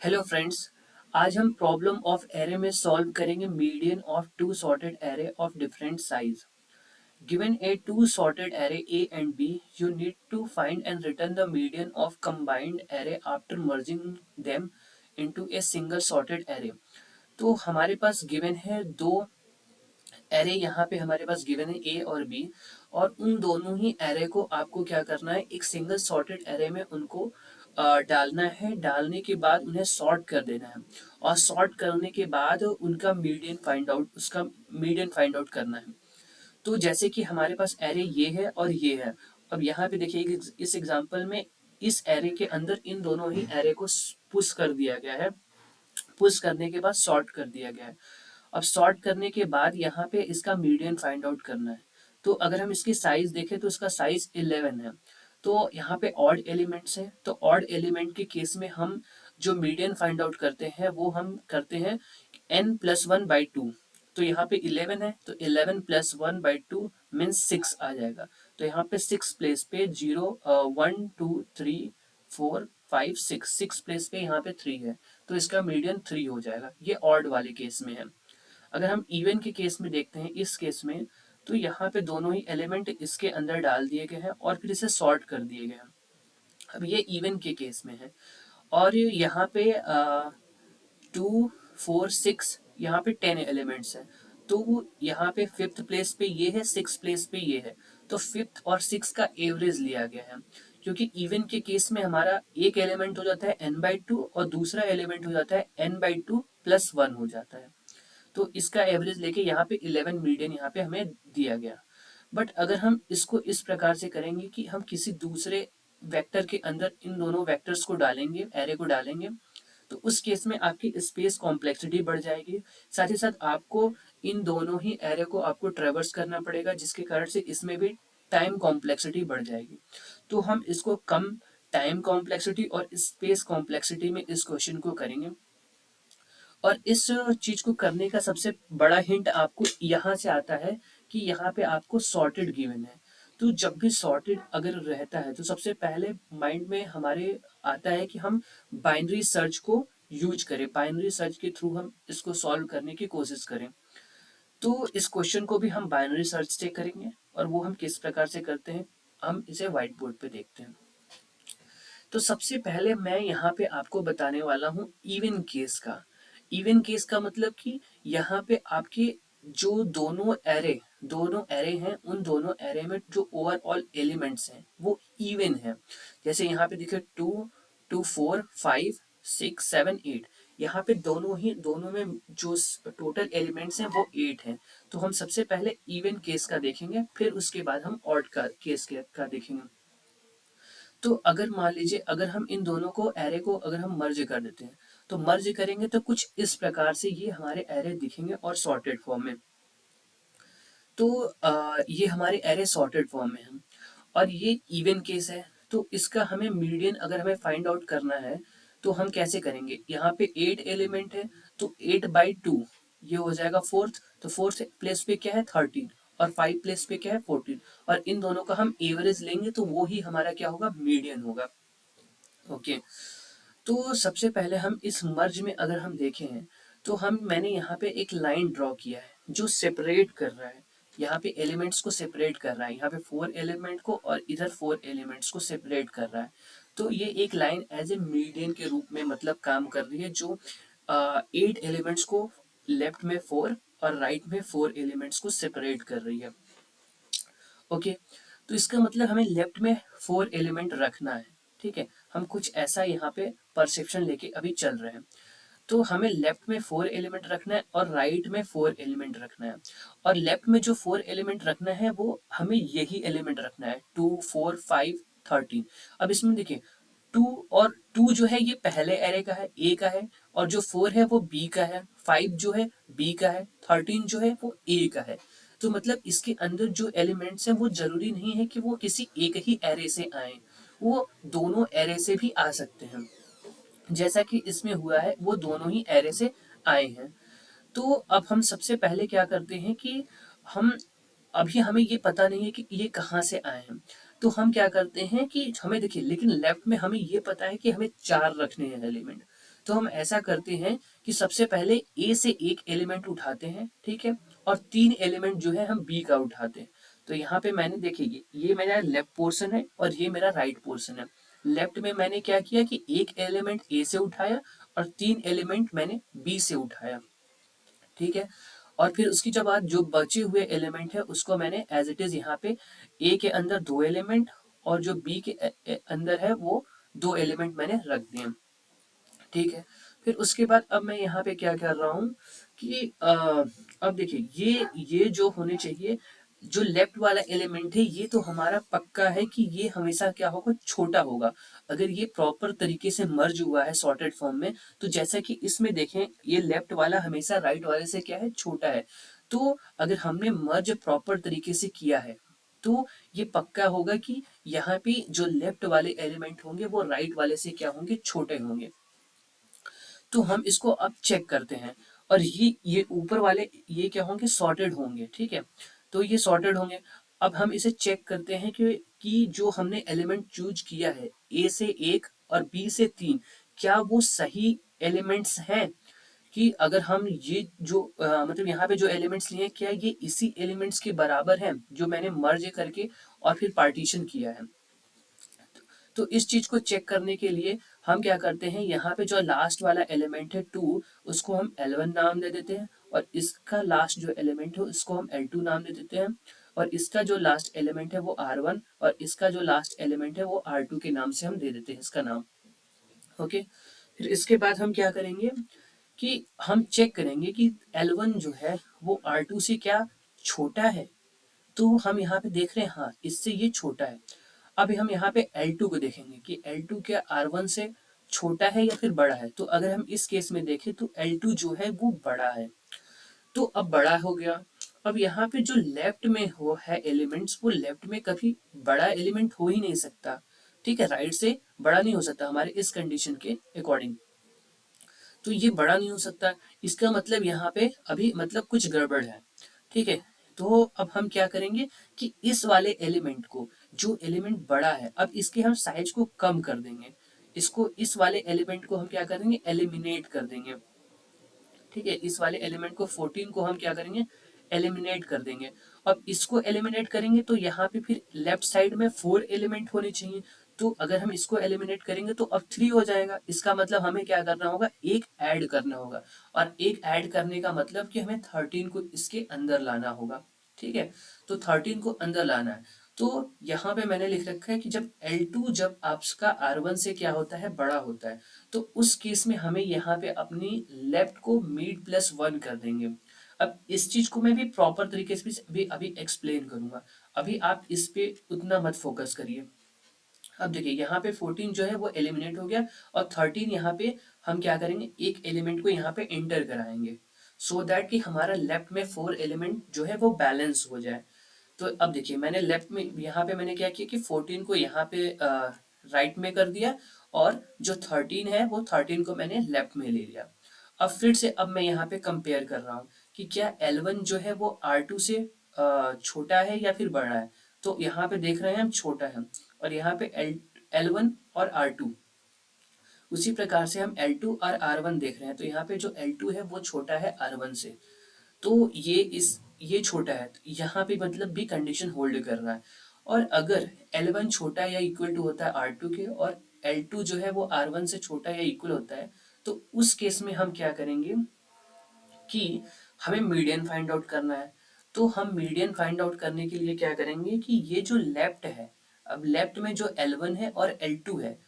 Hello friends. आज हम problem of array में सॉल्व करेंगे median of two sorted array of different size. Given a two sorted array A and B, you need to find and return the median of combined array after merging them into a single sorted array. तो हमारे पास given है दो array, यहाँ पे हमारे पास given है ए और B, और उन दोनों ही एरे को आपको क्या करना है, एक सिंगल सॉर्टेड एरे में उनको डालना है। डालने के बाद उन्हें सॉर्ट कर देना है, और सॉर्ट करने के बाद उनका मीडियन फाइंड आउट उसका मीडियन फाइंड आउट करना है। तो जैसे कि हमारे पास एरे ये है और ये है। अब यहाँ पे देखिए कि इस एग्जांपल में इस एरे के अंदर इन दोनों ही एरे को पुश कर दिया गया है। पुश करने के बाद सॉर्ट कर दिया गया है। अब सॉर्ट करने के बाद यहाँ पे इसका मीडियन फाइंड आउट करना है। तो अगर हम इसकी साइज देखें तो इसका साइज 11 है। तो यहाँ पे ऑड एलिमेंट्स है, तो ऑड एलिमेंट के केस में हम जो मीडियन फाइंड आउट करते हैं वो हम करते हैं n+1/2। तो यहाँ पे 11 है, तो 11+1/2 मीन्स 6 आ जाएगा। तो यहाँ पे 6 प्लेस पे 0 1 2 3 4 5 6 प्लेस पे यहाँ पे 3 है, तो इसका मीडियन 3 हो जाएगा। ये ऑड वाले केस में है। अगर हम इवन के केस में देखते हैं, इस केस में तो यहाँ पे दोनों ही एलिमेंट इसके अंदर डाल दिए गए हैं और फिर इसे सॉर्ट कर दिए गए हैं। अब ये इवन के केस में है, और यहाँ पे 2 4 6 यहाँ पे 10 एलिमेंट्स हैं। तो यहाँ पे फिफ्थ प्लेस पे ये है, सिक्स प्लेस पे ये है। तो फिफ्थ और सिक्स का एवरेज लिया गया है, क्योंकि इवन के केस में हमारा एक एलिमेंट हो जाता है n/2 और दूसरा एलिमेंट हो जाता है n/2+1 हो जाता है। तो इसका एवरेज लेके यहाँ पे 11 मीडियन यहाँ पे हमें दिया गया। बट अगर हम इसको इस प्रकार से करेंगे कि हम किसी दूसरे वेक्टर के अंदर इन दोनों वेक्टर्स को डालेंगे, एरे को डालेंगे, तो उस केस में आपकी स्पेस कॉम्प्लेक्सिटी बढ़ जाएगी। साथ ही साथ आपको इन दोनों ही एरे को आपको ट्रेवर्स करना पड़ेगा, जिसके कारण से इसमें भी टाइम कॉम्प्लेक्सिटी बढ़ जाएगी। तो हम इसको कम टाइम कॉम्प्लेक्सिटी और स्पेस कॉम्प्लेक्सिटी में इस क्वेश्चन को करेंगे। और इस चीज को करने का सबसे बड़ा हिंट आपको यहाँ से आता है कि यहाँ पे आपको सॉर्टेड गिवन है। तो जब भी सॉर्टेड अगर रहता है तो सबसे पहले माइंड में हमारे आता है कि हम बाइनरी सर्च को यूज करें, बाइनरी सर्च के थ्रू हम इसको सॉल्व करने की कोशिश करें। तो इस क्वेश्चन को भी हम बाइनरी सर्च से करेंगे, और वो हम किस प्रकार से करते हैं हम इसे व्हाइट बोर्ड पे देखते हैं। तो सबसे पहले मैं यहाँ पे आपको बताने वाला हूँ इवन केस का। इवन केस का मतलब कि यहाँ पे आपके जो दोनों एरे हैं, उन दोनों एरे में जो ओवरऑल एलिमेंट्स हैं वो इवन है। जैसे यहाँ पे देखिए 2 2 4 5 6 7 8, यहाँ पे दोनों में जो टोटल एलिमेंट्स हैं वो 8 हैं। तो हम सबसे पहले इवन केस का देखेंगे, फिर उसके बाद हम ऑड का केस का देखेंगे। तो अगर मान लीजिए अगर हम इन दोनों को एरे को अगर हम मर्ज कर देते हैं, तो मर्ज करेंगे तो कुछ इस प्रकार से ये हमारे एरे दिखेंगे और सॉर्टेड फॉर्म में। तो ये हमारे एरे सॉर्टेड फॉर्म में है, और ये इवन केस है। तो इसका हमें मीडियन अगर हमें फाइंड आउट करना है तो हम कैसे करेंगे। यहाँ पे 8 एलिमेंट है, तो 8/2 ये हो जाएगा फोर्थ। तो फोर्थ प्लेस पे क्या है 13, और 5 प्लेस पे क्या है 14, और इन दोनों का हम एवरेज लेंगे तो वो ही हमारा क्या होगा, मीडियन होगा। ओके। तो सबसे पहले हम इस मर्ज में अगर हम देखें तो मैंने यहाँ पे एक लाइन ड्रॉ किया है जो सेपरेट कर रहा है, यहाँ पे एलिमेंट्स को सेपरेट कर रहा है, यहाँ पे 4 एलिमेंट को और इधर 4 एलिमेंट्स को सेपरेट कर रहा है। तो ये एक लाइन एज ए मीडियन के रूप में मतलब काम कर रही है, जो 8 एलिमेंट्स को लेफ्ट में 4 और राइट में 4 एलिमेंट्स को सेपरेट कर रही है। ओके। तो इसका मतलब हमें लेफ्ट में 4 एलिमेंट रखना है। ठीक है, हम कुछ ऐसा यहाँ पे परसेप्शन लेके अभी चल रहे हैं। तो हमें लेफ्ट में 4 एलिमेंट रखना है और राइट में 4 एलिमेंट रखना है। और लेफ्ट में जो 4 एलिमेंट रखना है वो हमें यही एलिमेंट रखना है, 2 4 5 13। अब इसमें देखिए 2 और 2 जो है ये पहले एरे का है, ए का है, और जो 4 है वो बी का है, 5 जो है बी का है, 13 जो है वो ए का है। तो मतलब इसके अंदर जो एलिमेंट्स हैं वो जरूरी नहीं है कि वो किसी एक ही एरे से आए, वो दोनों एरे से भी आ सकते हैं। जैसा कि इसमें हुआ है वो दोनों ही एरे से आए हैं। तो अब हम सबसे पहले क्या करते हैं कि हम अभी हमें ये पता नहीं है कि ये कहाँ से आए हैं। तो हम क्या करते हैं कि हमें देखिए, लेकिन लेफ्ट में हमें ये पता है कि हमें 4 रखने हैं एलिमेंट। तो हम ऐसा करते हैं कि सबसे पहले ए से एक एलिमेंट उठाते हैं, ठीक है, और 3 एलिमेंट जो है हम बी का उठाते हैं। तो यहाँ पे मैंने देखिए ये मेरा लेफ्ट पोर्शन है और ये मेरा राइट पोर्शन है। लेफ्ट में मैंने क्या किया कि एक एलिमेंट ए से उठाया और 3 एलिमेंट मैंने बी से उठाया, ठीक है। और फिर उसकी जब बाद जो बचे हुए एलिमेंट है उसको मैंने एज इट इज यहाँ पे ए के अंदर 2 एलिमेंट और जो बी के अंदर है वो 2 एलिमेंट मैंने रख दिए, ठीक है। फिर उसके बाद अब मैं यहाँ पे क्या कर रहा हूँ कि अब देखिए ये जो होने चाहिए, जो लेफ्ट वाला एलिमेंट है ये तो हमारा पक्का है कि ये हमेशा क्या होगा, छोटा होगा। अगर ये प्रॉपर तरीके से मर्ज हुआ है सॉर्टेड फॉर्म में, तो जैसा कि इसमें देखें ये लेफ्ट वाला हमेशा राइट वाले से क्या है, छोटा है। तो अगर हमने मर्ज प्रॉपर तरीके से किया है तो ये पक्का होगा कि यहाँ पे जो लेफ्ट वाले एलिमेंट होंगे वो राइट वाले से क्या होंगे, छोटे होंगे। तो हम इसको अब चेक करते हैं। और ये ऊपर वाले ये क्या होंगे, सॉर्टेड होंगे, ठीक है। तो ये सॉर्टेड होंगे। अब हम इसे चेक करते हैं कि जो हमने एलिमेंट चूज किया है ए से एक और बी से तीन, क्या वो सही एलिमेंट्स हैं। कि अगर हम ये जो मतलब यहाँ पे जो एलिमेंट्स लिए हैं क्या ये इसी एलिमेंट्स के बराबर हैं जो मैंने मर्ज करके और फिर पार्टीशन किया है। तो इस चीज को चेक करने के लिए हम क्या करते हैं, यहाँ पे जो लास्ट वाला एलिमेंट है 2, उसको हम L1 नाम दे देते हैं। और इसका लास्ट जो एलिमेंट है उसको हम L2 नाम दे देते हैं। और इसका जो लास्ट एलिमेंट है वो R1 और इसका जो लास्ट एलिमेंट है वो R2 के नाम से हम दे देते हैं इसका नाम। ओके। फिर इसके बाद हम क्या करेंगे कि हम चेक करेंगे कि L1 जो है वो R2 से क्या छोटा है। तो हम यहाँ पे देख रहे हैं हाँ इससे ये छोटा है। अभी हम यहाँ पे L2 को देखेंगे कि L2 क्या R1 से छोटा है या फिर बड़ा है। तो अगर हम इस केस में देखें तो L2 जो है वो बड़ा है। तो अब बड़ा हो गया। अब यहाँ पे जो लेफ्ट में हो है एलिमेंट्स, वो लेफ्ट में कभी बड़ा एलिमेंट हो ही नहीं सकता, ठीक है, राइट से बड़ा नहीं हो सकता हमारे इस कंडीशन के अकॉर्डिंग। तो ये बड़ा नहीं हो सकता, इसका मतलब यहाँ पे अभी मतलब कुछ गड़बड़ है, ठीक है। तो अब हम क्या करेंगे कि इस वाले एलिमेंट को, जो एलिमेंट बड़ा है, अब इसके हम साइज को कम कर देंगे। इसको इस वाले एलिमेंट को हम क्या करेंगे, एलिमिनेट कर देंगे, ठीक है। इस वाले एलिमेंट को 14 को हम क्या करेंगे, एलिमिनेट कर देंगे। अब इसको एलिमिनेट करेंगे तो यहाँ पे फिर लेफ्ट साइड में 4 एलिमेंट होने चाहिए। तो अगर हम इसको एलिमिनेट करेंगे तो अब 3 हो जाएगा। इसका मतलब हमें क्या करना होगा, एक ऐड करना होगा। और एक ऐड करने का मतलब कि हमें 13 को इसके अंदर लाना होगा, ठीक है। तो 13 को अंदर लाना है। तो यहाँ पे मैंने लिख रखा है कि जब L2 जब आपका R1 से क्या होता है, बड़ा होता है, तो उस केस में हमें यहाँ पे अपनी लेफ्ट को मीड प्लस 1 कर देंगे। अब इस चीज को मैं भी प्रॉपर तरीके से भी अभी एक्सप्लेन करूंगा। अभी आप इस पे उतना मत फोकस करिए। अब देखिए यहाँ पे 14 जो है वो एलिमिनेट हो गया और 13 यहाँ पे हम क्या करेंगे, एक एलिमेंट को यहाँ पे एंटर कराएंगे, सो दैट कि हमारा लेफ्ट में 4 एलिमेंट जो है वो बैलेंस हो जाए। तो अब देखिए मैंने लेफ्ट में यहाँ पे मैंने क्या किया कि 14 को यहाँ पे राइट में कर दिया और जो 13 है वो 13 को मैंने लेफ्ट में ले लिया। अब फिर से अब मैं यहाँ पे कंपेयर कर रहा हूँ कि क्या L1 जो है वो R2 से छोटा है या फिर बड़ा है। तो यहाँ पे देख रहे हैं हम छोटा है। और यहाँ पे L1 और R2, उसी प्रकार से हम L2 और R1 देख रहे हैं। तो यहाँ पे जो L2 है वो छोटा है R1 से। तो ये छोटा है, तो यहाँ पे मतलब भी कंडीशन होल्ड कर रहा है। और अगर L1 छोटा या इक्वल टू होता है R2 के और L2 जो है वो R1 से छोटा या इक्वल होता है, तो उस केस में हम क्या करेंगे कि हमें मीडियन फाइंड आउट करना है। तो हम मीडियन फाइंड आउट करने के लिए क्या करेंगे कि ये जो लेफ्ट है, अब लेफ्ट में जो L1 है और L2 है,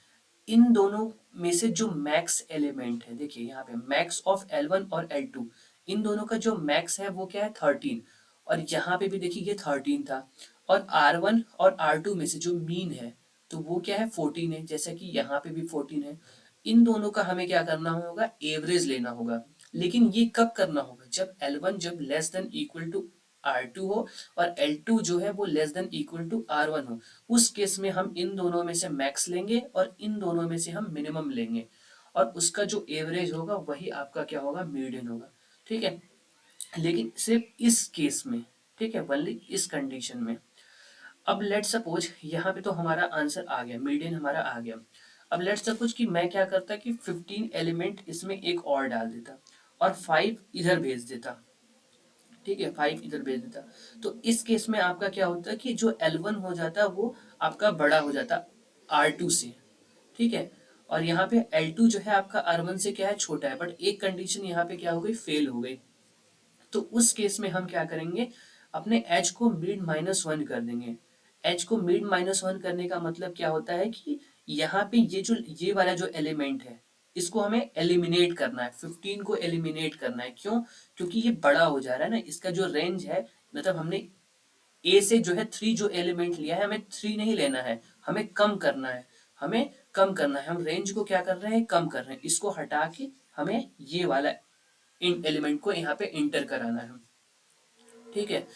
इन दोनों में से जो मैक्स एलिमेंट है, देखिए यहाँ पे मैक्स ऑफ L1 और L2, इन दोनों का जो मैक्स है वो क्या है, 13। और यहाँ पे भी देखिए ये 13 था। और R1 और R2 में से जो मीन है तो वो क्या है, 14 है, जैसा कि यहाँ पे भी 14 है। इन दोनों का हमें क्या करना होगा, एवरेज लेना होगा। लेकिन ये कब करना होगा, जब L1 जब less than equal to R2 हो और L2 जो है वो less than equal to R1 हो। उस केस में हम इन दोनों में से मैक्स लेंगे और इन दोनों में से हम मिनिमम लेंगे। और उसका जो एवरेज होगा वही आपका क्या होगा, मीडियन होगा, ठीक है। लेकिन सिर्फ इस केस में, ठीक है, ओनली इस कंडीशन में। अब लेट सपोज यहाँ पे तो हमारा आंसर आ गया, मीडियन हमारा आ गया। अब लेट्स सपोज कि मैं क्या करता कि 15 एलिमेंट इसमें एक और डाल देता और 5 इधर भेज देता, ठीक है, 5 इधर भेज देता। तो इस केस में आपका क्या होता कि जो L1 हो जाता वो आपका बड़ा हो जाता R2 से, ठीक है। और यहाँ पे L2 जो है आपका R1 से क्या है, छोटा है, बट एक कंडीशन यहाँ पे क्या हो गई, फेल हो गई। तो उस केस में हम क्या करेंगे, अपने h को मिड -1 कर देंगे। h को मिड -1 करने का मतलब क्या होता है कि यहाँ पे ये वाला जो एलिमेंट है इसको हमें एलिमिनेट करना है, 15 को एलिमिनेट करना है। क्यों? क्योंकि ये बड़ा हो जा रहा है ना, इसका जो रेंज है, मतलब हमने ए से जो है 3 जो एलिमेंट लिया है, हमें 3 नहीं लेना है, हमें कम करना है, हमें कम करना है। हम रेंज को क्या कर रहे हैं, कम कर रहे हैं। इसको हटा के हमें ये वाला इन एलिमेंट को यहाँ पे इंटर कराना है, ठीक है।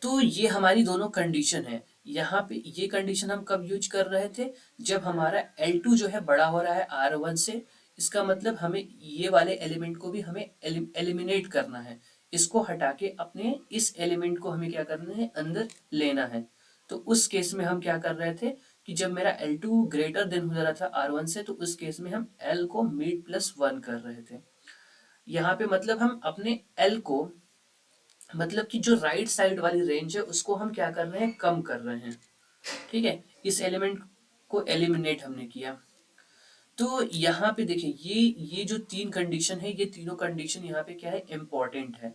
तो ये हमारी दोनों कंडीशन है। यहाँ पे ये कंडीशन हम कब यूज कर रहे थे, जब हमारा L2 जो है बड़ा हो रहा है R1 से। इसका मतलब हमें ये वाले एलिमेंट को भी हमें एलिमिनेट करना है, इसको हटा के अपने इस एलिमेंट को हमें क्या करना है, अंदर लेना है। तो उस केस में हम क्या कर रहे थे कि जब मेरा L2 ग्रेटर देन हो जा रहा था R1 से, तो उस केस में हम L को mid+1 कर रहे थे। यहाँ पे मतलब हम अपने L को, मतलब कि जो राइट साइड वाली रेंज है उसको हम क्या कर रहे हैं, कम कर रहे हैं, ठीक है। इस एलिमेंट को एलिमिनेट हमने किया। तो यहाँ पे देखिए ये जो तीन कंडीशन है, ये तीनों कंडीशन यहाँ पे क्या है, इम्पोर्टेंट है।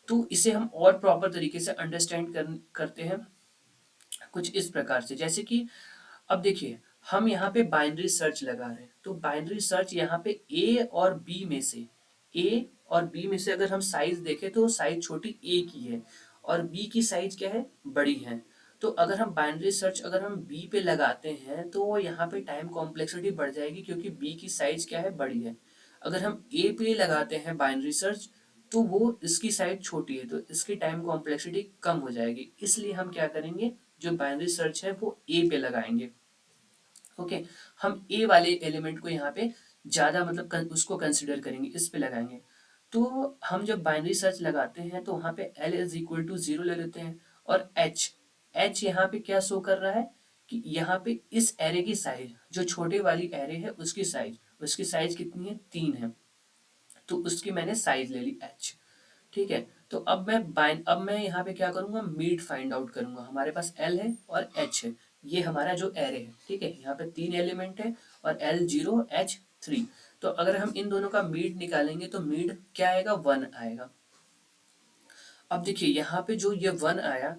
तो इसे हम और प्रॉपर तरीके से अंडरस्टैंड करते हैं कुछ इस प्रकार से, जैसे कि अब देखिए हम यहाँ पे बाइनरी सर्च लगा रहे हैं, तो बाइनरी सर्च यहाँ पे ए और बी में से, ए और बी में से अगर हम साइज देखें तो साइज छोटी ए की है और बी की साइज क्या है, बड़ी है। तो अगर हम बाइनरी सर्च अगर हम बी पे लगाते हैं तो यहाँ पे टाइम कॉम्प्लेक्सिटी बढ़ जाएगी, क्योंकि बी की साइज क्या है, बड़ी है। अगर हम ए पे लगाते हैं बाइनरी सर्च तो वो इसकी साइज छोटी है, तो इसकी टाइम कॉम्प्लेक्सिटी कम हो जाएगी। इसलिए हम क्या करेंगे, जो बाइनरी सर्च है वो ए पे लगाएंगे, ओके। हम ए वाले एलिमेंट को यहाँ पे ज़्यादा मतलब उसको कंसिडर करेंगे, इस पे लगाएंगे। तो हम जब बाइनरी सर्च लगाते हैं तो वहाँ पे L = 0 ले लेते हैं, और H यहाँ पे क्या शो कर रहा है कि यहाँ पे इस एरे की साइज, जो छोटे वाली एरे है उसकी साइज कितनी है, 3 है। तो उसकी मैंने साइज ले ली H, ठीक है। तो अब मैं यहाँ पे क्या करूँगा, मीड फाइंड आउट करूँगा। हमारे पास L है और H है, ये हमारा जो एरे है, ठीक है। यहाँ पे 3 एलिमेंट है और L0 H3। तो अगर हम इन दोनों का मीड निकालेंगे तो मीड क्या आएगा, 1 आएगा। अब देखिए यहाँ पे जो ये 1 आया,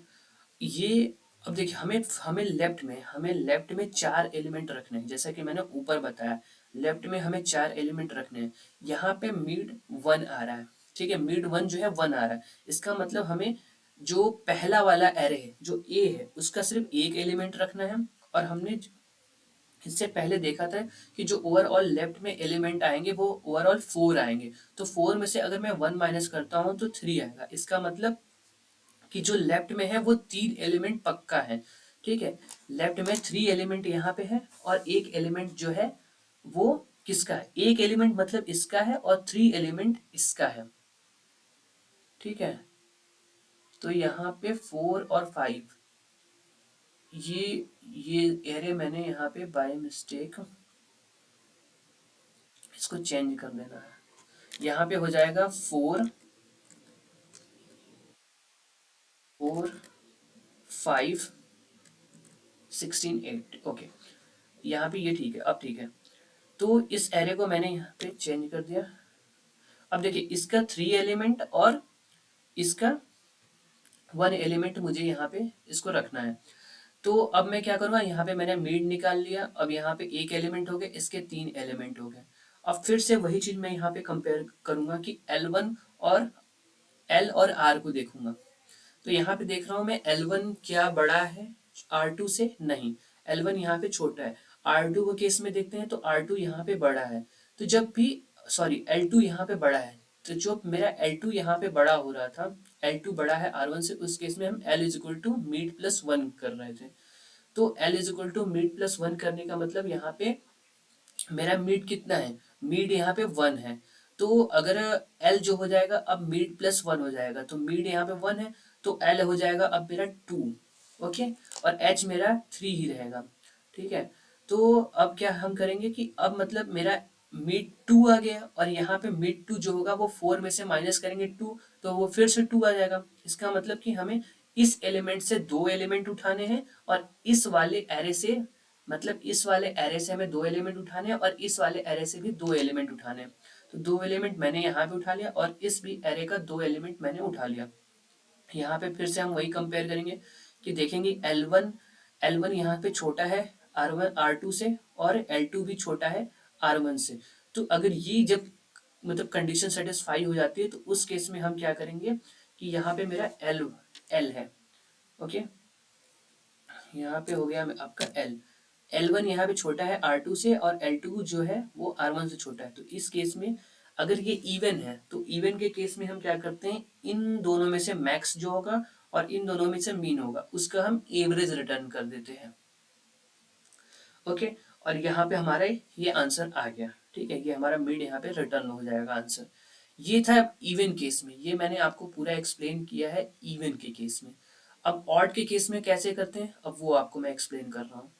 ये अब देखिए हमें हमें लेफ्ट में 4 एलिमेंट रखने हैं, जैसा कि मैंने ऊपर बताया। लेफ्ट में हमें 4 एलिमेंट रखने हैं। यहाँ पे मिड 1 आ रहा है, ठीक है, मिड 1 जो है 1 आ रहा है। इसका मतलब हमें जो पहला वाला एरे है जो ए है उसका सिर्फ एक एलिमेंट रखना है। और हमने इससे पहले देखा था कि जो ओवरऑल लेफ्ट में एलिमेंट आएंगे वो ओवरऑल 4 आएंगे। तो 4 में से अगर मैं 1 माइनस करता हूँ तो 3 आएगा। इसका मतलब कि जो लेफ्ट में है वो 3 एलिमेंट पक्का है, ठीक है। लेफ्ट में 3 एलिमेंट यहाँ पे है और एक एलिमेंट जो है वो किसका है, एक एलिमेंट मतलब इसका है और 3 एलिमेंट इसका है, ठीक है। तो यहाँ पे 4 और 5, ये ये एरे मैंने यहाँ पे बाय मिस्टेक इसको चेंज कर देना है। यहाँ पे हो जाएगा 4 4 5 16 8, ओके। यहाँ पे ये ठीक है, अब ठीक है। तो इस एरे को मैंने यहाँ पे चेंज कर दिया। अब देखिए इसका 3 एलिमेंट और इसका 1 एलिमेंट मुझे यहाँ पे इसको रखना है। तो अब मैं क्या करूँगा, यहाँ पे मैंने मीड निकाल लिया। अब यहाँ पे एक एलिमेंट हो गए, इसके 3 एलिमेंट हो गए। अब फिर से वही चीज़ मैं यहाँ पे कंपेयर करूँगा कि L1 और L और R को देखूंगा। तो यहाँ पे देख रहा हूँ मैं L1 क्या बड़ा है R2 से, नहीं, L1 यहाँ पे छोटा है। R2 के केस में देखते हैं तो R2 यहाँ पे बड़ा है। तो जब भी सॉरी L2 यहाँ पे बड़ा है, तो जो मेरा L2 यहाँ पे बड़ा हो रहा था, L2 बड़ा है R1 से, उस केस में हम L = mid+1 कर रहे थे। तो L = mid+1 करने का मतलब यहाँ पे मेरा मीड कितना है, मीड यहाँ पे 1 है। तो अगर L जो हो जाएगा अब मीड+1 हो जाएगा, तो मीड यहाँ पे 1 है, तो L हो जाएगा अब मेरा 2, ओके। और H मेरा 3 ही रहेगा, ठीक है। तो अब क्या हम करेंगे कि अब मतलब मेरा मिड टू आ गया और यहाँ पे मिड टू जो होगा वो फोर में से माइनस करेंगे टू, तो वो फिर से टू आ जाएगा। इसका मतलब कि हमें इस एलिमेंट से दो एलिमेंट उठाने हैं और इस वाले एरे से, मतलब इस वाले एरे से हमें दो एलिमेंट उठाने हैं और इस वाले एरे से भी दो एलिमेंट उठाने हैं। तो दो एलिमेंट मैंने यहाँ पे उठा लिया और इस भी एरे का दो एलिमेंट मैंने उठा लिया। यहाँ पे फिर से हम वही कंपेयर करेंगे कि देखेंगे एल वन यहाँ पे छोटा है आर टू से और एल टू भी छोटा है आर वन से। तो अगर ये जब मतलब कंडीशन सेटिस्फाई हो जाती है तो उस केस में हम क्या करेंगे कि यहाँ पे मेरा एल एल है। ओके, यहाँ पे हो गया आपका एल एल वन यहाँ पे छोटा है आर टू से और एल टू जो है वो आर वन से छोटा है। तो इस केस में अगर ये इवन है तो इवन के केस में हम क्या करते हैं, इन दोनों में से मैक्स जो होगा और इन दोनों में से मीन होगा उसका हम एवरेज रिटर्न कर देते हैं। ओके, और यहाँ पे हमारा ये आंसर आ गया। ठीक है, ये हमारा मिड यहाँ पे रिटर्न हो जाएगा आंसर। ये था इवन केस में, ये मैंने आपको पूरा एक्सप्लेन किया है इवन के केस में। अब ऑड के केस में कैसे करते हैं अब वो आपको मैं एक्सप्लेन कर रहा हूँ।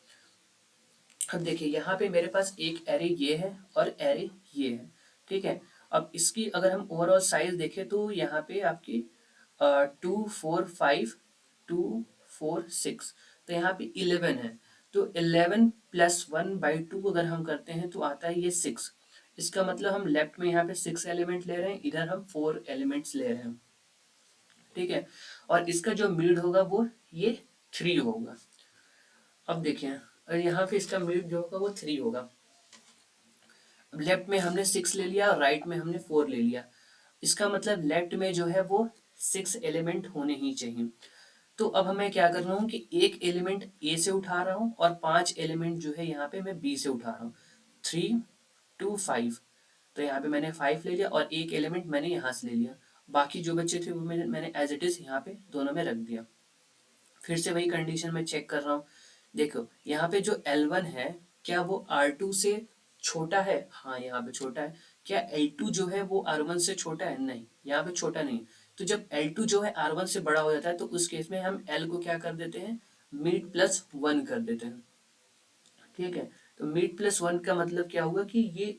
अब देखिए यहाँ पे मेरे पास एक एरे ये है और एरे ये है। ठीक है, अब इसकी अगर हम ओवरऑल साइज देखें तो यहाँ पे आपकी 2 4 5 2 4 6, तो यहाँ पे 11 है। तो 11 + 1/2 अगर हम करते हैं तो आता है ये 6। इसका मतलब हम लेफ्ट में यहाँ पे 6 एलिमेंट ले रहे हैं, इधर हम 4 एलिमेंट्स ले रहे हैं। ठीक है, और इसका जो मीड होगा वो ये 3 होगा। अब देखिए, और यहाँ पे इसका मीड जो होगा वो 3 होगा। अब लेफ्ट में हमने 6 ले लिया और राइट में हमने 4 ले लिया। इसका मतलब लेफ्ट में जो है वो 6 एलिमेंट होने ही चाहिए। तो अब हमें क्या करना हूँ कि एक एलिमेंट ए से उठा रहा हूँ और 5 एलिमेंट जो है यहाँ पे मैं बी से उठा रहा हूँ। 3 2 5, तो यहाँ पे मैंने 5 ले लिया और एक एलिमेंट मैंने यहाँ से ले लिया। बाकी जो बच्चे थे वो मैंने एज इट इज यहाँ पे दोनों में रख दिया। फिर से वही कंडीशन में चेक कर रहा हूँ। देखो यहाँ पे जो L1 है क्या वो R2 से छोटा है? हाँ, यहाँ पे छोटा है। क्या L2 जो है वो R1 से छोटा है? नहीं, यहाँ पे छोटा नहीं। तो जब L2 जो है R1 से बड़ा हो जाता है तो उस केस में हम L को क्या कर देते हैं, mid+1 कर देते हैं। ठीक है, तो mid+1 का मतलब क्या हुआ कि ये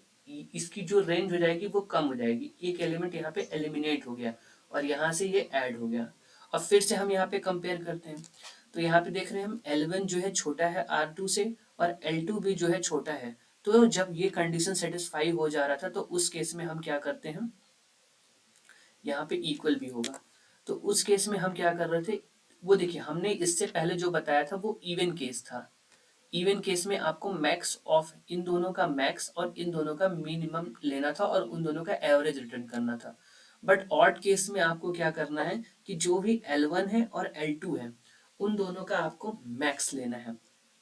इसकी जो रेंज हो जाएगी वो कम हो जाएगी। एक एलिमेंट यहाँ पे एलिमिनेट हो गया और यहाँ से ये ऐड हो गया। अब फिर से हम यहाँ पे कंपेयर करते हैं तो यहाँ पे देख रहे हैं हम L1 जो है छोटा है R2 से और L2 भी जो है छोटा है। तो जब ये कंडीशन सेटिस्फाई हो जा रहा था तो उस केस में हम क्या करते हैं, यहाँ पे इक्वल भी होगा। तो उस केस में हम क्या कर रहे थे, वो देखिए हमने इससे पहले जो बताया था वो इवन केस था। इवन केस में आपको मैक्स ऑफ इन दोनों का मैक्स और इन दोनों का मिनिमम लेना था और उन दोनों का एवरेज रिटर्न करना था। बट ऑड केस में आपको क्या करना है कि जो भी L1 है और L2 है उन दोनों का आपको मैक्स लेना है।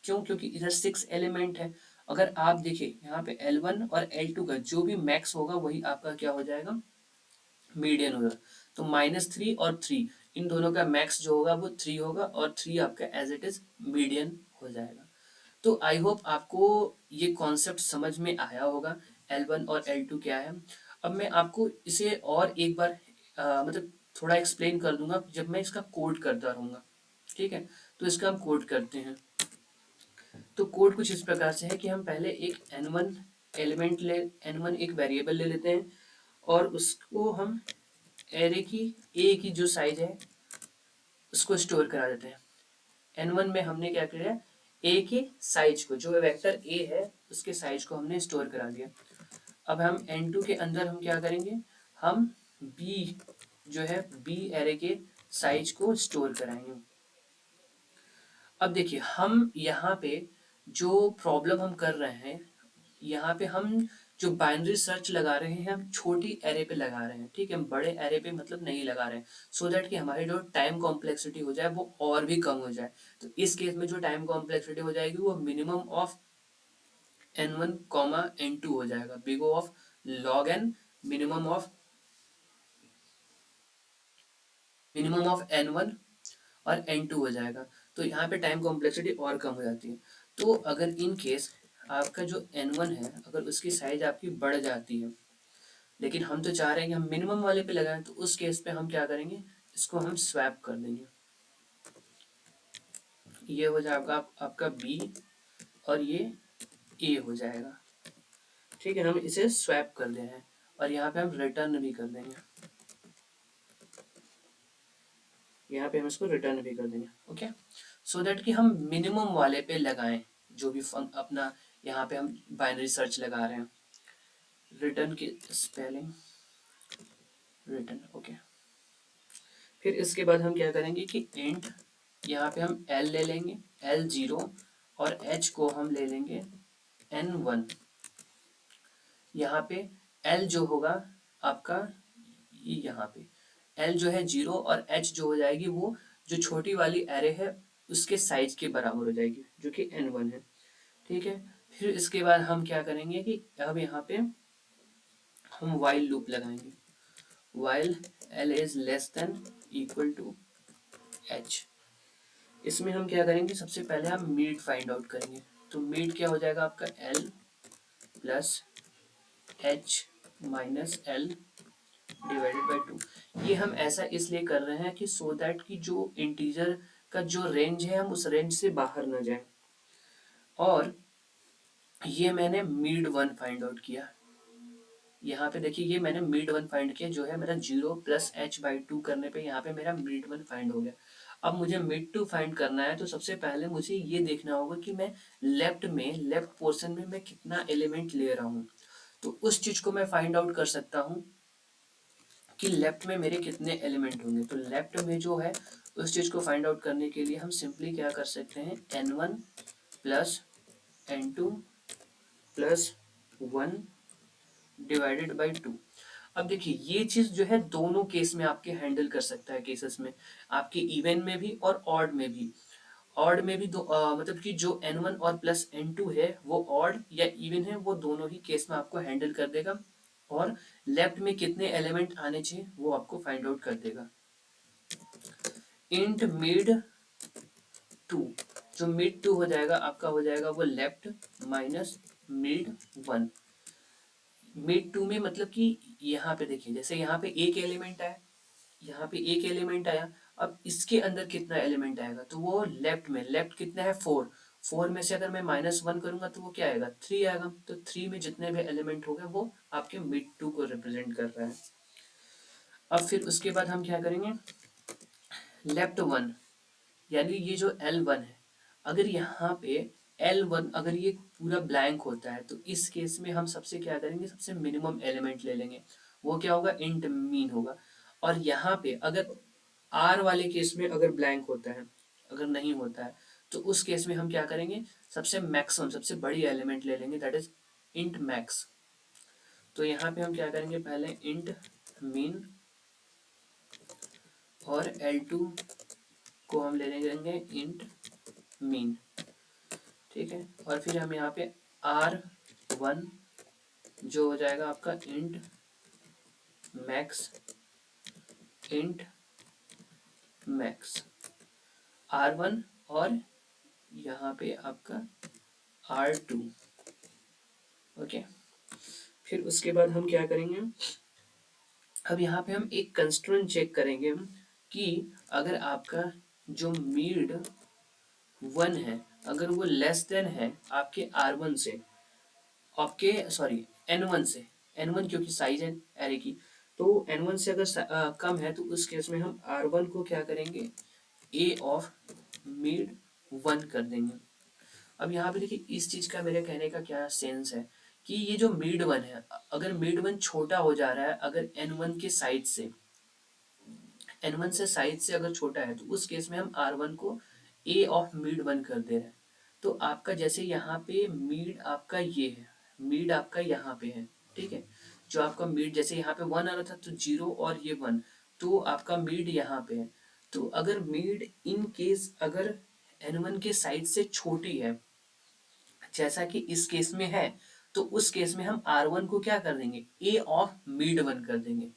क्यों? क्योंकि इधर 6 एलिमेंट है। अगर आप देखिए यहाँ पे L1 और L2 का जो भी मैक्स होगा वही आपका क्या हो जाएगा, मीडियन होगा। तो -3 और 3 इन दोनों का मैक्स जो होगा वो 3 होगा और 3 आपका एज इट इज मीडियन हो जाएगा। तो आई होप आपको ये कॉन्सेप्ट समझ में आया होगा L1 और L2 क्या है। अब मैं आपको इसे और एक बार मतलब थोड़ा एक्सप्लेन कर दूंगा जब मैं इसका कोड करता रहूँगा। ठीक है, तो इसका हम कोड करते हैं। तो कोड कुछ इस प्रकार से है कि हम पहले एक n1 एलिमेंट ले n1 एक वेरिएबल ले लेते हैं और उसको हम एरे की ए की जो साइज है उसको स्टोर करा देते हैं। n1 में हमने क्या किया, ए की साइज को, जो वेक्टर ए है उसके साइज को हमने स्टोर करा दिया। अब हम n2 के अंदर हम क्या करेंगे, हम बी जो है बी एरे के साइज को स्टोर कराएंगे। अब देखिए हम यहाँ पे जो प्रॉब्लम हम कर रहे हैं, यहाँ पे हम जो बाइनरी सर्च लगा रहे हैं हम छोटी एरे पे लगा रहे हैं। ठीक है, हम बड़े एरे पे मतलब नहीं लगा रहे हैं, सो दैट कि हमारी जो टाइम कॉम्प्लेक्सिटी हो जाए वो और भी कम हो जाए। तो इस केस में जो टाइम कॉम्प्लेक्सिटी हो जाएगी वो मिनिमम ऑफ n1 n2 हो जाएगा, big of log n minimum of n1 और n2 हो जाएगा। तो यहाँ पे टाइम कॉम्प्लेक्सिटी और कम हो जाती है। तो अगर इन केस आपका जो n1 है अगर उसकी साइज आपकी बढ़ जाती है, लेकिन हम तो चाह रहे हैं कि हम मिनिमम वाले पे लगाएं, तो उस केस पे हम क्या करेंगे, इसको हम स्वैप कर देंगे। ये हो जाएगा आपका b और ये ए हो जाएगा। ठीक है, हम इसे स्वैप कर दे रहे हैं और यहाँ पे हम रिटर्न भी कर देंगे, यहाँ पे हम इसको रिटर्न भी कर देंगे। ओके, सो दैट कि हम मिनिमम वाले पे लगाएं जो भी अपना यहाँ पे हम बाइनरी सर्च लगा रहे हैं। रिटर्न की स्पेलिंग रिटर्न, ओके। फिर इसके बाद हम क्या करेंगे कि इंट, यहाँ पे हम एल ले लेंगे, एल 0 और एच को हम ले लेंगे n1। यहाँ पे एल जो होगा आपका यहाँ पे एल जो है 0 और एच जो हो जाएगी वो जो छोटी वाली एरे है उसके साइज के बराबर हो जाएगी जो कि n1 है। ठीक है, फिर इसके बाद हम क्या करेंगे कि अब यहाँ पे हम वाइल लूप लगाएंगे, while L is less than equal to H. इसमें हम क्या करेंगे, सबसे पहले हम मीड फाइंड आउट करेंगे। तो मीड क्या हो जाएगा आपका L plus H minus L divided by 2। ये हम ऐसा इसलिए कर रहे हैं कि सो दैट कि जो इंटीजर का जो रेंज है हम उस रेंज से बाहर ना जाएं। और ये मैंने मीड वन फाइंड आउट किया, यहाँ पे देखिए ये मैंने मीड वन फाइंड किया जो है मेरा 0 प्लस एच बाई 2 करने पे यहाँ पे मेरा मीड वन फाइंड हो गया। अब मुझे मीड टू फाइंड करना है तो सबसे पहले मुझे ये देखना होगा कि मैं लेफ्ट पोर्शन में मैं कितना एलिमेंट ले रहा हूँ। तो उस चीज को मैं फाइंड आउट कर सकता हूँ कि लेफ्ट में मेरे कितने एलिमेंट होंगे। तो लेफ्ट में जो है उस चीज को फाइंड आउट करने के लिए हम सिंपली क्या कर सकते हैं, n1 plus n2 plus 1 divided by 2। अब देखिए ये चीज जो है दोनों केस में आपके हैंडल कर सकता है, केसेस में आपके इवन में भी और ऑड में भी। ऑड में भी मतलब कि जो n1 और प्लस n2 है वो ऑड या इवन है वो दोनों ही केस में आपको हैंडल कर देगा और लेफ्ट में कितने एलिमेंट आने चाहिए वो आपको फाइंड आउट कर देगा। इंट मिड 2, जो मिड 2 हो जाएगा आपका हो जाएगा वो लेफ्ट माइनस मिड 1। मिड 2 में मतलब कि यहाँ पे देखिए जैसे यहाँ पे एक एलिमेंट आया, यहाँ पे एक एलिमेंट आया, अब इसके अंदर कितना एलिमेंट आएगा तो वो लेफ्ट में, लेफ्ट कितना है 4, 4 में से अगर मैं -1 करूंगा तो वो क्या आएगा 3 आएगा। तो 3 में जितने भी एलिमेंट हो गए वो आपके मिड 2 को रिप्रेजेंट कर रहा है। अब फिर उसके बाद हम क्या करेंगे, लेफ्ट 1 यानी ये जो L1 है, अगर यहाँ पे L1 अगर ये पूरा ब्लैंक होता है तो इस केस में हम सबसे क्या करेंगे, सबसे मिनिमम एलिमेंट ले लेंगे, वो क्या होगा इंट मीन होगा। और यहाँ पे अगर R वाले केस में अगर ब्लैंक होता है, अगर नहीं होता है तो उस केस में हम क्या करेंगे, सबसे मैक्सिमम सबसे बड़ी एलिमेंट ले लेंगे दैट इज इंट मैक्स। तो यहाँ पे हम क्या करेंगे, पहले इंट मीन और L2 को हम ले लेंगे इंट मीन। ठीक है, और फिर हम यहाँ पे R1 जो हो जाएगा आपका int max, int max R1 और यहाँ पे आपका R2। ओके, फिर उसके बाद हम क्या करेंगे, अब यहाँ पे हम एक कंस्ट्रेंट चेक करेंगे कि अगर आपका जो मीड 1 है अगर वो लेस देन है आपके R1 से, आपके सॉरी n1 से, n1 क्योंकि साइज है एरे की, तो n1 से अगर कम है तो उस केस में हम R1 को क्या करेंगे, a ऑफ मिड 1 कर देंगे। अब यहाँ पे देखिए इस चीज का मेरे कहने का क्या सेंस है कि ये जो मिड 1 है अगर मिड 1 छोटा हो जा रहा है अगर n1 के साइज से, n1 से साइज से अगर छोटा है तो उस केस में हम R1 को a ऑफ मिड 1 कर दे रहे हैं। तो आपका जैसे यहाँ पे मीड आपका ये है, मीड आपका यहाँ पे है, ठीक है, जो आपका मीड जैसे यहाँ पे 1 आ रहा था तो 0 और ये 1, तो आपका मीड यहाँ पे है। तो अगर मीड इन केस अगर n1 के साइज से छोटी है जैसा कि इस केस में है तो उस केस में हम R1 को क्या कर देंगे, a ऑफ मीड 1 कर देंगे।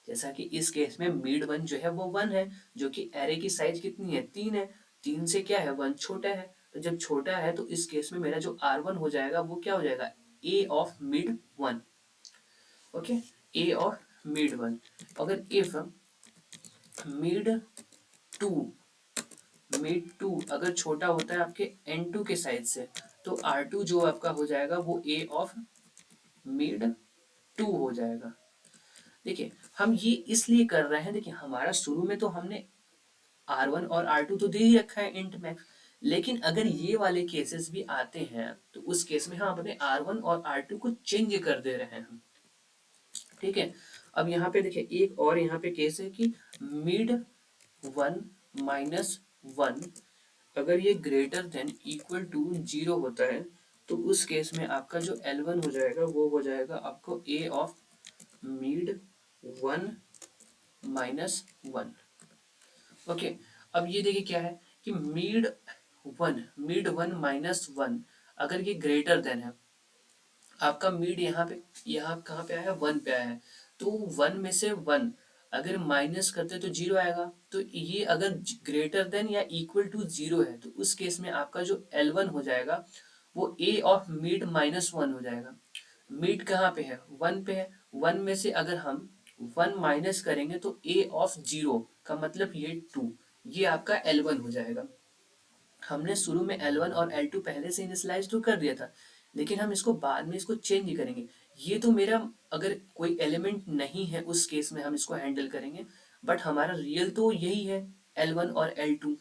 जैसा कि इस केस में मीड 1 जो है वो 1 है, जो कि एरे की साइज कितनी है 3 है, 3 से क्या है 1 छोटा है। तो जब छोटा है तो इस केस में मेरा जो R1 हो जाएगा वो क्या हो जाएगा a of mid 1। Okay, a of mid 1। अगर इफ मिड 2 अगर छोटा होता है आपके n2 के साइज से तो R2 जो आपका हो जाएगा वो A ऑफ मिड 2 हो जाएगा। देखिए हम ये इसलिए कर रहे हैं, देखिए हमारा शुरू में तो हमने R1 और R2 तो दे ही रखा है इंट मैक्स, लेकिन अगर ये वाले केसेस भी आते हैं तो उस केस में हम अपने R1 और R2 को चेंज कर दे रहे हैं। ठीक है, अब यहाँ पे देखिए एक और यहाँ पे केस है कि मिड 1 माइनस 1 अगर ये ग्रेटर देन इक्वल टू 0 होता है तो उस केस में आपका जो L1 हो जाएगा वो हो जाएगा आपको A of mid 1 minus 1। Okay, अब ये देखिए क्या है कि मिड वन माइनस वन अगर ये ग्रेटर देन है, आपका मिड यहाँ कहाँ पे आया है, 1 पे आया है, तो 1 में से 1 अगर माइनस करते तो 0 आएगा। तो ये अगर ग्रेटर देन या इक्वल टू 0 है तो उस केस में आपका जो L1 हो जाएगा वो A ऑफ मिड माइनस 1 हो जाएगा। मिड कहाँ पे है, 1 पे है, 1 में से अगर हम 1 माइनस करेंगे तो A ऑफ 0 का मतलब ये 2, ये आपका L1 हो जाएगा। हमने शुरू में L1 और L2 पहले से इनिशियलाइज तो कर दिया था, लेकिन हम इसको बाद में इसको चेंज करेंगे। ये तो मेरा अगर कोई एलिमेंट नहीं है उस केस में हम इसको हैंडल करेंगे, बट हमारा रियल तो यही है L1 और L2।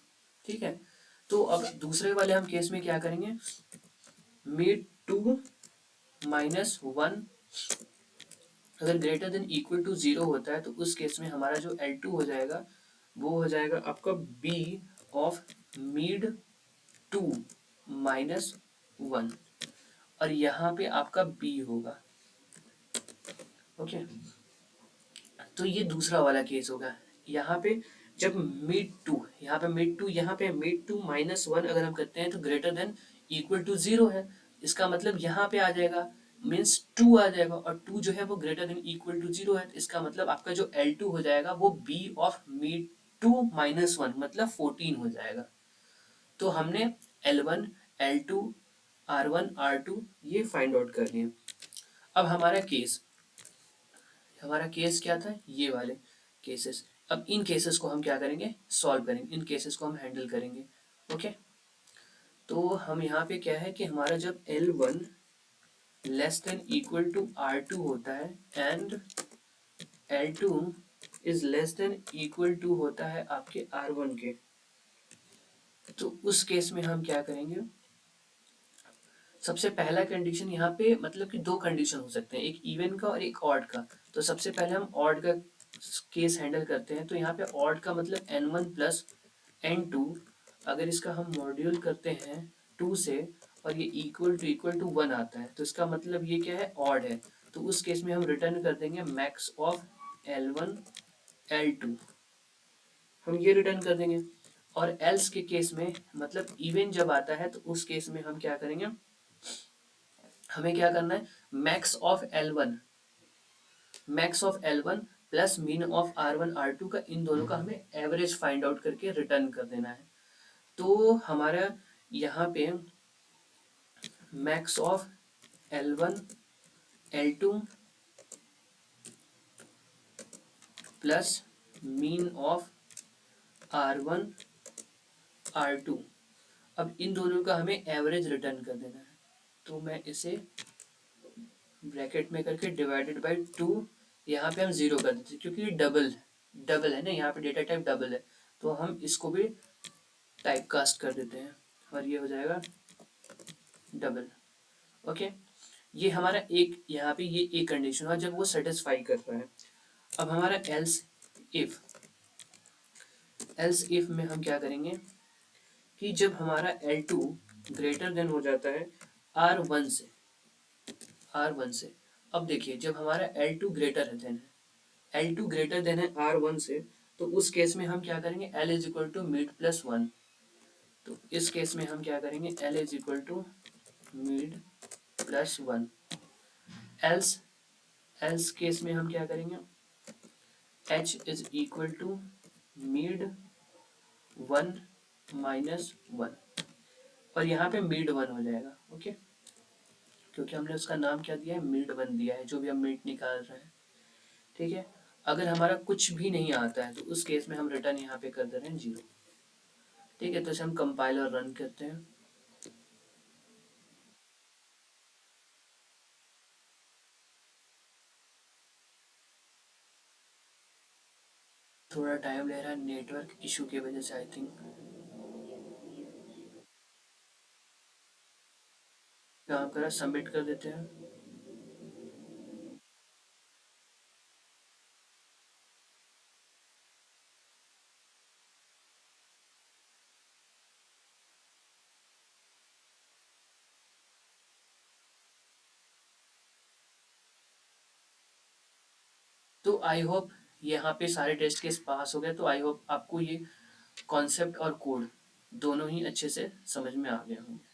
ठीक है, तो अब दूसरे वाले हम केस में क्या करेंगे, मिड 2 माइनस 1 अगर ग्रेटर देन इक्वल टू 0 होता है तो उस केस में हमारा जो L2 हो जाएगा वो हो जाएगा आपका B ऑफ मिड 2 माइनस 1 और यहाँ पे आपका B होगा। ओके, तो ये दूसरा वाला केस होगा। यहाँ पे जब मिड टू, यहाँ पे मिड टू माइनस 1 अगर हम करते हैं तो ग्रेटर देन इक्वल टू 0 है, इसका मतलब यहाँ पे आ जाएगा मीन्स 2 आ जाएगा, और 2 जो है वो ग्रेटर देन इक्वल टू 0 है, इसका मतलब आपका जो L2 हो जाएगा वो B ऑफ मिड 2 माइनस 1 मतलब 14 हो जाएगा। तो हमने L1 L2 R1 R2 ये फाइंड आउट कर लिए। अब हमारा केस क्या था, ये वाले केसेस। अब इन केसेस को हम क्या करेंगे, सॉल्व करेंगे, इन केसेस को हम हैंडल करेंगे। ओके, तो हम यहाँ पे क्या है कि हमारा जब L1 less than equal to R2 होता है and L2 is less than equal to होता है आपके R1 के, तो उस केस में हम क्या करेंगे, सबसे पहला कंडीशन यहाँ पे मतलब कि दो कंडीशन हो सकते हैं, एक इवन का और एक ऑड का। तो सबसे पहले हम ऑड का केस हैंडल करते हैं। तो यहाँ पे ऑड का मतलब n1 प्लस n2, अगर इसका हम मॉड्यूल करते हैं 2 से और ये इक्वल टू 1 आता है तो इसका मतलब ये क्या है, ऑड है। तो उस केस में हम रिटर्न कर देंगे मैक्स ऑफ L1 L2, हम ये रिटर्न कर देंगे। और एल्स के केस में मतलब इवन जब आता है तो उस केस में हम क्या करेंगे, हमें क्या करना है, max of L1 plus mean of R1 R2 का, इन दोनों का हमें एवरेज फाइंड आउट करके रिटर्न कर देना है। तो हमारा यहाँ पे max of L1 L2 plus mean of R1 R2, अब इन दोनों का हमें एवरेज रिटर्न कर देना है। तो मैं इसे ब्रैकेट में करके डिवाइडेड बाई 2, यहाँ पे हम 0 कर देते क्योंकि ये डबल है ना, यहाँ पे डेटा टाइप डबल है, तो हम इसको भी टाइप कास्ट कर देते हैं और ये हो जाएगा डबल। ओके, ये हमारा एक यहाँ पे ये एक कंडीशन है जब वो सेटिस्फाई कर रहा है। अब हमारा एल्स इफ में हम क्या करेंगे कि जब हमारा L2 ग्रेटर देन हो जाता है R1 से, अब देखिए जब हमारा L2 ग्रेटर देन है R1 से, तो उस केस में हम क्या करेंगे, L is equal to mid plus 1। तो इस केस में हम क्या करेंगे, L is equal to mid plus 1। Else else case में हम क्या करेंगे, H is equal to mid 1 minus 1 और यहाँ पे मिड 1 हो जाएगा। ओके, क्योंकि हमने उसका नाम क्या दिया है, मिड 1 दिया है, जो भी हम मिड निकाल रहे हैं। ठीक है, अगर हमारा कुछ भी नहीं आता है तो उस केस में हम रिटर्न यहाँ पे कर दे रहे हैं 0। ठीक है, तो इसे हम कंपाइल और रन करते हैं। थोड़ा टाइम ले रहा है नेटवर्क इशू की वजह से आई थिंक। काम करा, सबमिट कर देते हैं। तो आई होप यहाँ पे सारे टेस्ट केस पास हो गए, तो आई होप आपको ये कॉन्सेप्ट और कोड दोनों ही अच्छे से समझ में आ गए होंगे।